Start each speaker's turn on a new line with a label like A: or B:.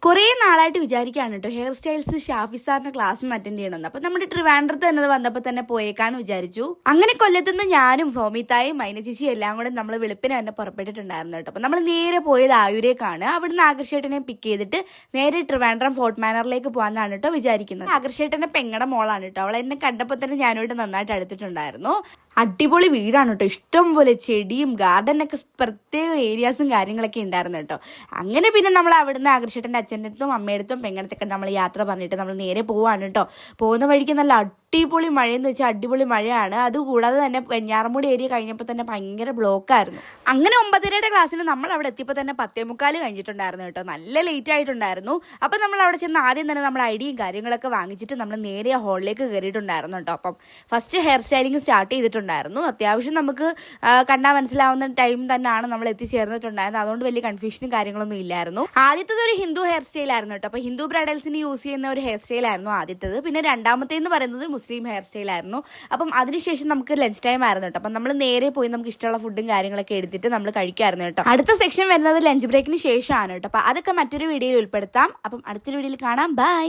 A: കുറേ നാളായിട്ട് വിചാരിക്കുകയാണ് കേട്ടോ ഹെയർ സ്റ്റൈൽസ് ഷാഫി സാറിന്റെ ക്ലാസ് അറ്റൻഡ് ചെയ്യണമെന്ന്. അപ്പൊ നമ്മുടെ ട്രിവാൻഡ്രത്ത് തന്നെ വന്നപ്പോൾ തന്നെ പോയേക്കാന്ന് വിചാരിച്ചു. അങ്ങനെ കൊല്ലത്തുനിന്ന് ഞാനും ഫോമിത്തായും മൈനചേച്ചി എല്ലാം കൂടെ നമ്മൾ വെളുപ്പിന് തന്നെ പുറപ്പെട്ടിട്ടുണ്ടായിരുന്നു കേട്ടോ. അപ്പൊ നമ്മൾ നേരെ പോയത് ആയൂരേക്കാണ്. അവിടുന്ന് ആകർഷേട്ടനെ പിക്ക് ചെയ്തിട്ട് നേരെ ട്രിവാൻഡ്രം ഫോർട്ട് മാനറിലേക്ക് പോകാന്നാണ് കേട്ടോ വിചാരിക്കുന്നത്. ആകർഷേട്ടന്റെ പെങ്ങടെ മോളാണ് കേട്ടോ. അവൾ എന്നെ കണ്ടപ്പോൾ തന്നെ ഞാനോട്ട് നന്നായിട്ട് അടുത്തിട്ടുണ്ടായിരുന്നു. അടിപൊളി വീടാണ് കേട്ടോ. ഇഷ്ടം പോലെ ചെടിയും ഗാർഡനൊക്കെ പ്രത്യേക ഏരിയാസും കാര്യങ്ങളൊക്കെ ഉണ്ടായിരുന്നു കേട്ടോ. അങ്ങനെ പിന്നെ നമ്മൾ അവിടുന്ന് ആകർഷേട്ടൻ്റെ അച്ഛൻ്റെ അടുത്തും അമ്മയുടെ അടുത്തും പെങ്ങടത്തൊക്കെ നമ്മൾ യാത്ര പറഞ്ഞിട്ട് നമ്മൾ നേരെ പോവാണ് കേട്ടോ. പോകുന്ന വഴിക്ക് നല്ല അടിപൊളി മഴയെന്ന് വെച്ചാൽ അടിപൊളി മഴയാണ്. അതുകൂടാതെ തന്നെ വെഞ്ഞാറമൂടി ഏരിയ കഴിഞ്ഞപ്പോൾ തന്നെ ഭയങ്കര ബ്ലോക്കായിരുന്നു. അങ്ങനെ 9:30 ക്ലാസ്സിന് നമ്മൾ അവിടെ എത്തിയപ്പോൾ തന്നെ 10:45 കഴിഞ്ഞിട്ടുണ്ടായിരുന്നു കേട്ടോ. നല്ല ലേറ്റ് ആയിട്ടുണ്ടായിരുന്നു. അപ്പം നമ്മൾ അവിടെ ചെന്ന് ആദ്യം തന്നെ നമ്മുടെ ഐഡിയും കാര്യങ്ങളൊക്കെ വാങ്ങിച്ചിട്ട് നമ്മൾ നേരെ ഹോളിലേക്ക് കയറിയിട്ടുണ്ടായിരുന്നു കേട്ടോ. അപ്പം ഫസ്റ്റ് ഹെയർ സ്റ്റൈലിംഗ് സ്റ്റാർട്ട് ചെയ്തിട്ടുണ്ടായിരുന്നു. അത്യാവശ്യം നമുക്ക് കണ്ടാൽ മനസ്സിലാവുന്ന ടൈം തന്നെയാണ് നമ്മൾ എത്തിച്ചേർന്നിട്ടുണ്ടായിരുന്നത്. അതുകൊണ്ട് വലിയ കൺഫ്യൂഷനും കാര്യങ്ങളൊന്നും ഇല്ലായിരുന്നു. ആദ്യത്തേത് ഒരു ഹിന്ദു ഹെയർ സ്റ്റൈൽ ആയിരുന്നു കേട്ടോ. അപ്പോൾ ഹിന്ദു ബ്രൈഡൽസിന് യൂസ് ചെയ്യുന്ന ഒരു ഹെയർ സ്റ്റൈൽ ആയിരുന്നു ആദ്യത്തേത്. പിന്നെ രണ്ടാമത്തേന്ന് പറയുന്നത് മുസ്ലിം ഹെയർ സ്റ്റൈൽ ആയിരുന്നു. അപ്പം അതിനുശേഷം നമുക്ക് ലഞ്ച് ടൈം ആയിരുന്നു കേട്ടോ. അപ്പം നമ്മൾ നേരെ പോയി നമുക്ക് ഇഷ്ടമുള്ള ഫുഡും കാര്യങ്ങളൊക്കെ എടുത്തിട്ട് നമ്മൾ കഴിക്കായിരുന്നു കേട്ടോ. അടുത്ത സെക്ഷൻ വരുന്നത് ലഞ്ച് ബ്രേക്കിന് ശേഷമാണ് കേട്ടോ. അപ്പം അതൊക്കെ മറ്റൊരു വീഡിയോയിൽ ഉൾപ്പെടുത്താം. അപ്പം അടുത്തൊരു വീഡിയോയിൽ കാണാം. ബൈ.